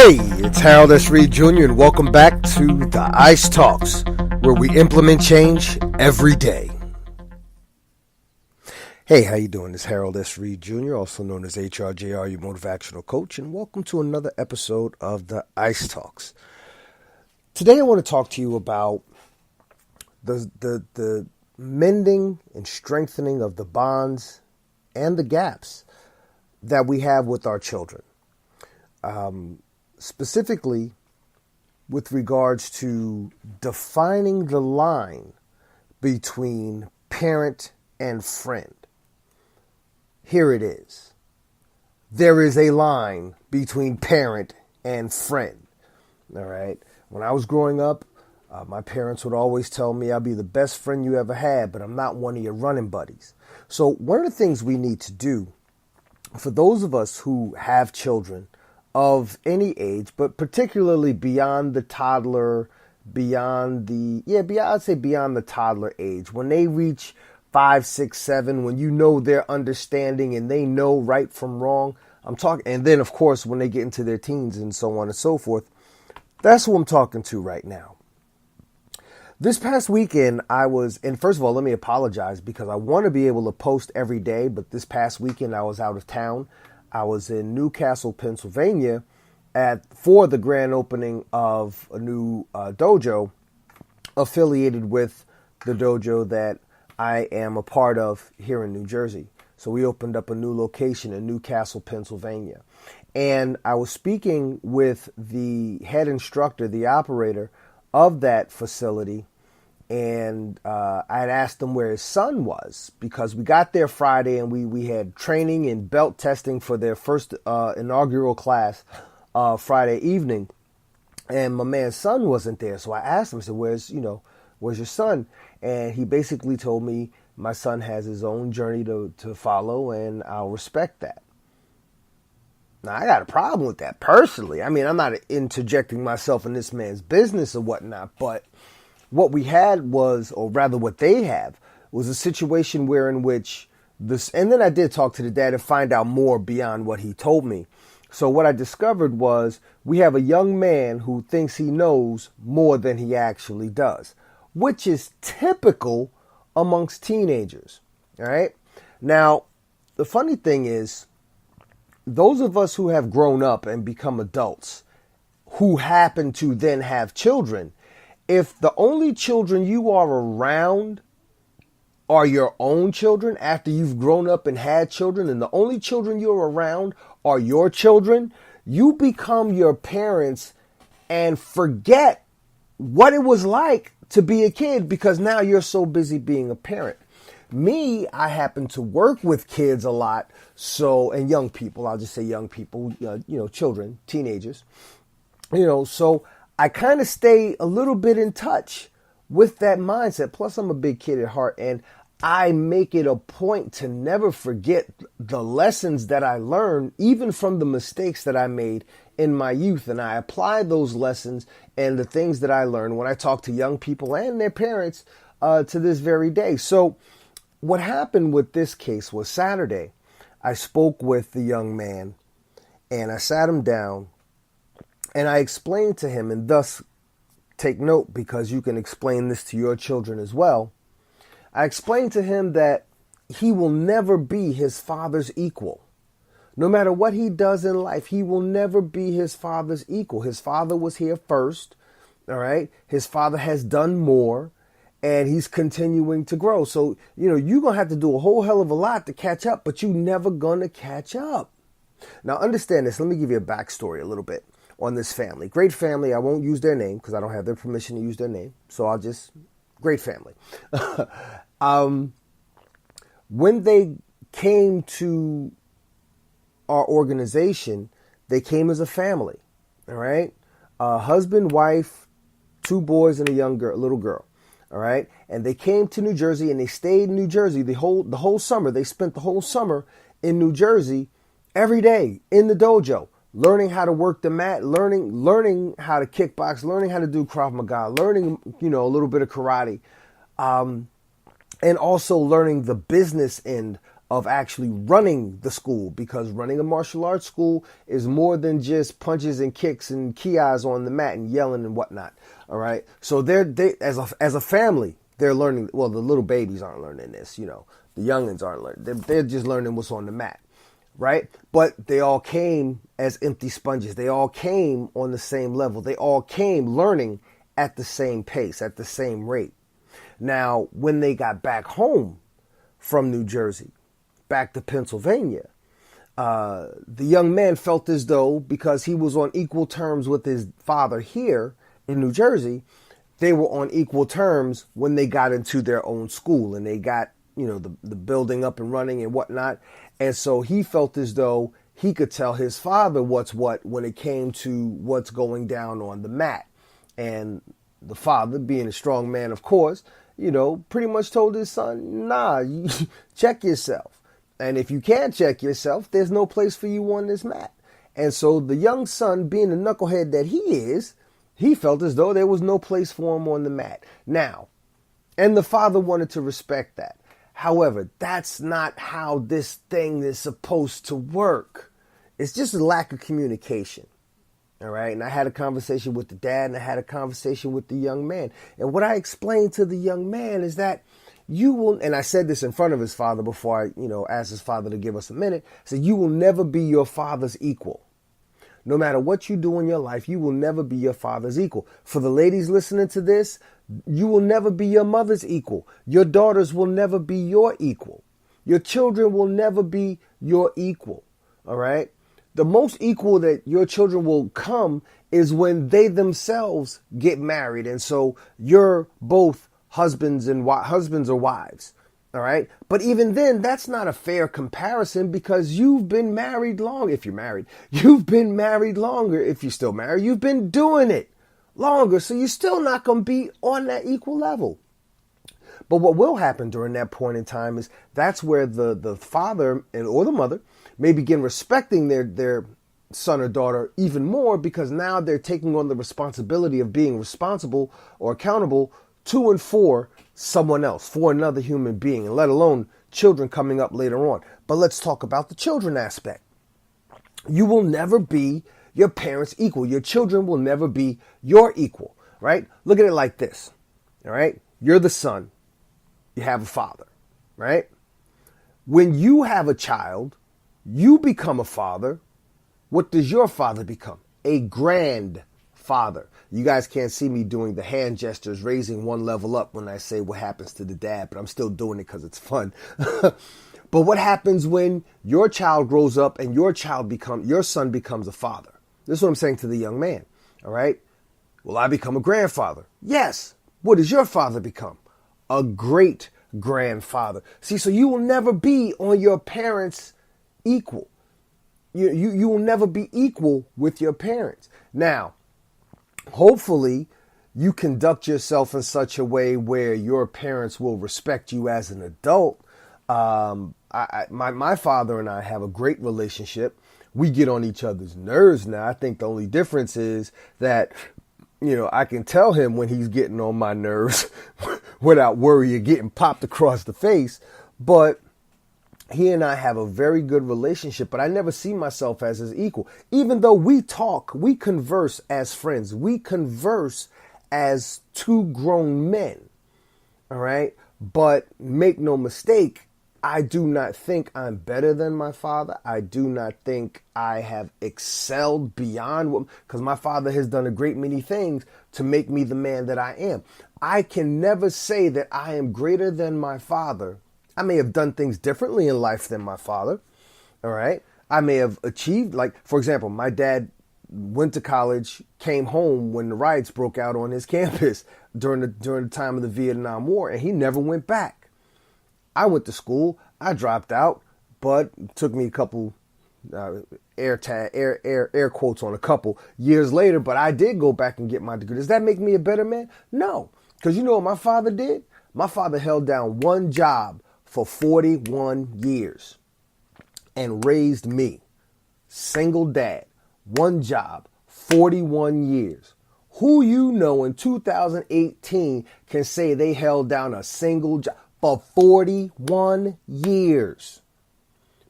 Hey, it's Harold S. Reed Jr. and welcome back to the Ice Talks, where we implement change every day. Hey, how you doing? It's Harold S. Reed Jr., also known as HRJR, your motivational coach, and welcome to another episode of the Ice Talks. Today I want to talk to you about the mending and strengthening of the bonds and the gaps that we have with our children. Specifically with regards to defining the line between parent and friend. Here it is. There is a line between parent and friend. All right. When I was growing up, my parents would always tell me I'll be the best friend you ever had, but I'm not one of your running buddies. So one of the things we need to do for those of us who have children of any age, but particularly beyond the toddler, beyond the toddler age, when they reach 5, 6, 7, when you know their understanding and they know right from wrong, and then of course when they get into their teens and so on and so forth, that's who I'm talking to right now. This past weekend and first of all, let me apologize because I want to be able to post every day, but this past weekend I was out of town. I was in Newcastle, Pennsylvania for the grand opening of a new dojo affiliated with the dojo that I am a part of here in New Jersey. So we opened up a new location in Newcastle, Pennsylvania. And I was speaking with the head instructor, the operator of that facility. And I had asked him where his son was because we got there Friday and we had training and belt testing for their first inaugural class Friday evening. And my man's son wasn't there. So I asked him, I said, where's your son? And he basically told me my son has his own journey to follow and I'll respect that. Now, I got a problem with that personally. I mean, I'm not interjecting myself in this man's business or whatnot, but what we had was, or rather what they have, was a situation in which this, and then I did talk to the dad and find out more beyond what he told me. So what I discovered was we have a young man who thinks he knows more than he actually does, which is typical amongst teenagers. All right. Now, the funny thing is, those of us who have grown up and become adults who happen to then have children, if the only children you are around are your own children after you've grown up and had children, and the only children you're around are your children, you become your parents and forget what it was like to be a kid because now you're so busy being a parent. Me, I happen to work with kids a lot, and young people, I'll just say young people, children, teenagers, so I kind of stay a little bit in touch with that mindset. Plus, I'm a big kid at heart, and I make it a point to never forget the lessons that I learned, even from the mistakes that I made in my youth. And I apply those lessons and the things that I learned when I talk to young people and their parents to this very day. So what happened with this case was Saturday, I spoke with the young man and I sat him down. And I explained to him, and thus take note because you can explain this to your children as well. I explained to him that he will never be his father's equal. No matter what he does in life, he will never be his father's equal. His father was here first, all right? His father has done more, and he's continuing to grow. So, you're going to have to do a whole hell of a lot to catch up, but you're never going to catch up. Now, understand this. Let me give you a backstory a little bit on this family. Great family. I won't use their name because I don't have their permission to use their name. So great family. When they came to our organization, they came as a family. All right. Husband, wife, 2 boys and a little girl. All right. And they came to New Jersey and they stayed in New Jersey the whole summer. They spent the whole summer in New Jersey every day in the dojo, learning how to work the mat, learning how to kickbox, learning how to do Krav Maga, learning, a little bit of karate, and also learning the business end of actually running the school, because running a martial arts school is more than just punches and kicks and kiais on the mat and yelling and whatnot. All right. So they as a family, they're learning. Well, the little babies aren't learning this, you know, the youngins aren't learning. They're just learning what's on the mat. Right. But they all came as empty sponges. They all came on the same level. They all came learning at the same pace, at the same rate. Now, when they got back home from New Jersey, back to Pennsylvania, the young man felt as though, because he was on equal terms with his father here in New Jersey, they were on equal terms when they got into their own school and they got, you know, the building up and running and whatnot. And so he felt as though he could tell his father what's what when it came to what's going down on the mat. And the father, being a strong man, of course, you know, pretty much told his son, nah, you check yourself. And if you can't check yourself, there's no place for you on this mat. And so the young son, being the knucklehead that he is, he felt as though there was no place for him on the mat. Now, and the father wanted to respect that. However, that's not how this thing is supposed to work. It's just a lack of communication. All right. And I had a conversation with the dad and I had a conversation with the young man. And what I explained to the young man is that you will, and I said this in front of his father before I, you know, asked his father to give us a minute. I said, you will never be your father's equal. No matter what you do in your life, you will never be your father's equal. For the ladies listening to this, you will never be your mother's equal. Your daughters will never be your equal. Your children will never be your equal. All right. The most equal that your children will come is when they themselves get married. And so you're both husbands or wives. All right. But even then, that's not a fair comparison because you've been married long. If you're married, you've been married longer. If you're still married, you've been doing it longer. So you're still not going to be on that equal level. But what will happen during that point in time is that's where the father or the mother may begin respecting their son or daughter even more, because now they're taking on the responsibility of being responsible or accountable to and for someone else, for another human being, and let alone children coming up later on. But let's talk about the children aspect. You will never be your parents' equal. Your children will never be your equal, right? Look at it like this, all right? You're the son. You have a father, right? When you have a child, you become a father. What does your father become? A grandfather. You guys can't see me doing the hand gestures, raising one level up when I say what happens to the dad, but I'm still doing it because it's fun. But what happens when your child grows up and your son becomes a father? This is what I'm saying to the young man. All right. Will I become a grandfather? Yes. What does your father become? A great grandfather. See, so you will never be on your parents' equal. You will never be equal with your parents. Now, hopefully, you conduct yourself in such a way where your parents will respect you as an adult. My father and I have a great relationship. We get on each other's nerves now. I think the only difference is that, you know, I can tell him when he's getting on my nerves without worry of getting popped across the face. But he and I have a very good relationship, but I never see myself as his equal. Even though we talk, we converse as friends. We converse as two grown men. All right. But make no mistake, I do not think I'm better than my father. I do not think I have excelled beyond what, because my father has done a great many things to make me the man that I am. I can never say that I am greater than my father. I may have done things differently in life than my father. All right. I may have achieved, like, for example, my dad went to college, came home when the riots broke out on his campus during the time of the Vietnam War, and he never went back. I went to school, I dropped out, but it took me a couple air quotes on a couple years later, but I did go back and get my degree. Does that make me a better man? No, because you know what my father did? My father held down one job for 41 years and raised me. Single dad, one job, 41 years. Who you know in 2018 can say they held down a single job for 41 years?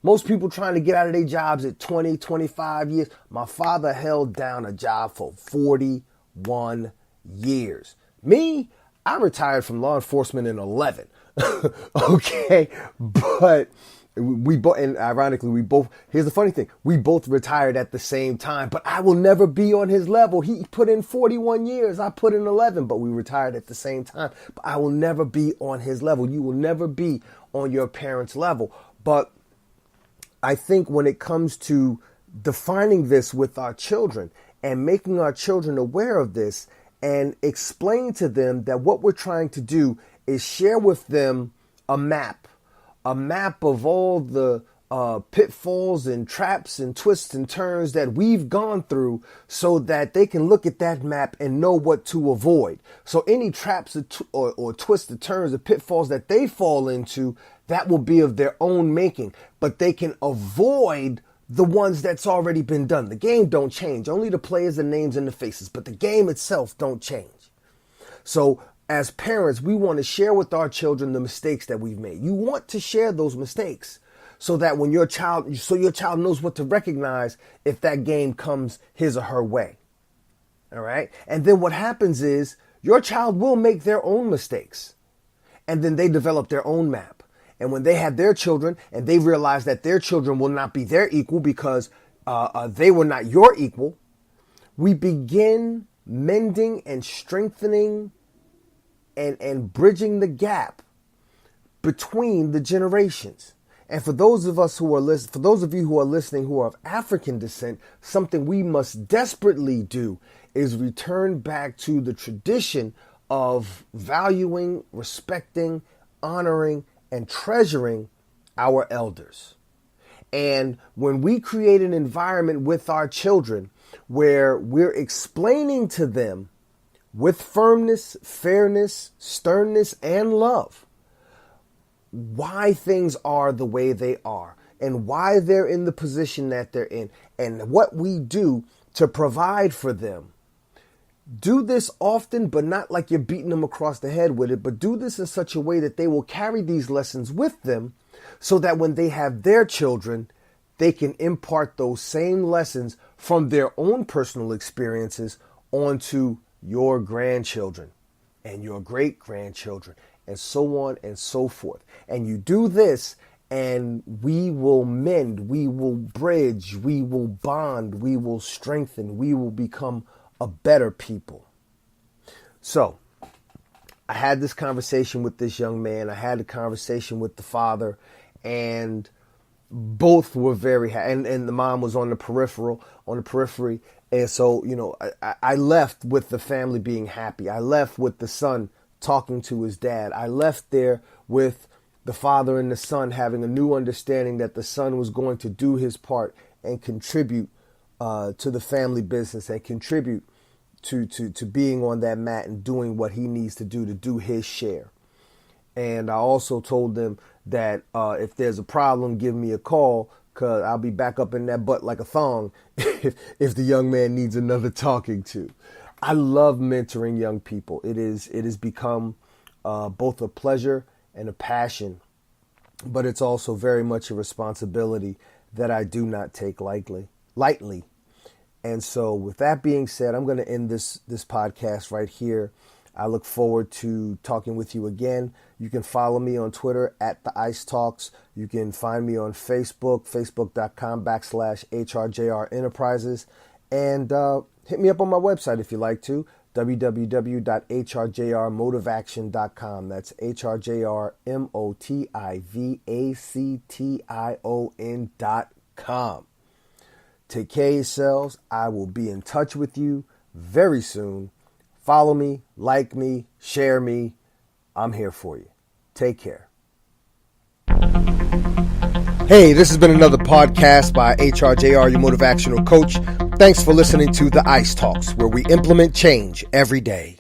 Most people trying to get out of their jobs at 20, 25 years. My father held down a job for 41 years. Me, I retired from law enforcement in 11. Okay, but we both, and ironically, here's the funny thing, we both retired at the same time, but I will never be on his level. He put in 41 years, I put in 11, but we retired at the same time. But I will never be on his level. You will never be on your parents' level. But I think when it comes to defining this with our children and making our children aware of this and explain to them that what we're trying to do is share with them a map of all the pitfalls and traps and twists and turns that we've gone through, so that they can look at that map and know what to avoid. So any traps or twists or turns or pitfalls that they fall into, that will be of their own making, but they can avoid the ones that's already been done. The game don't change. Only the players, the names, and the faces, but the game itself don't change. So as parents, we want to share with our children the mistakes that we've made. You want to share those mistakes so that when your child knows what to recognize if that game comes his or her way. All right. And then what happens is your child will make their own mistakes, and then they develop their own map. And when they have their children and they realize that their children will not be their equal because they were not your equal, we begin mending and strengthening and bridging the gap between the generations. And for those of you who are listening who are of African descent, something we must desperately do is return back to the tradition of valuing, respecting, honoring, and treasuring our elders. And when we create an environment with our children where we're explaining to them with firmness, fairness, sternness, and love why things are the way they are and why they're in the position that they're in and what we do to provide for them. Do this often, but not like you're beating them across the head with it, but do this in such a way that they will carry these lessons with them so that when they have their children, they can impart those same lessons from their own personal experiences onto your grandchildren and your great-grandchildren and so on and so forth. And you do this and we will mend, we will bridge, we will bond, we will strengthen, we will become a better people. So I had this conversation with this young man. I had a conversation with the father, and both were very happy. And the mom was on the periphery. And so, I left with the family being happy. I left with the son talking to his dad. I left there with the father and the son having a new understanding that the son was going to do his part and contribute to the family business and contribute to being on that mat and doing what he needs to do his share. And I also told them that if there's a problem, give me a call, because I'll be back up in that butt like a thong if the young man needs another talking to. I love mentoring young people. It has become both a pleasure and a passion, but it's also very much a responsibility that I do not take lightly. And so with that being said, I'm going to end this podcast right here. I look forward to talking with you again. You can follow me on Twitter at The Ice Talks. You can find me on Facebook, facebook.com/HRJR Enterprises. And hit me up on my website if you like to, www.hrjrmotivaction.com. That's HRJRMOTIVACTION.com. Take care of yourselves. I will be in touch with you very soon. Follow me, like me, share me. I'm here for you. Take care. Hey, this has been another podcast by HRJR, your motivational coach. Thanks for listening to The Ice Talks, where we implement change every day.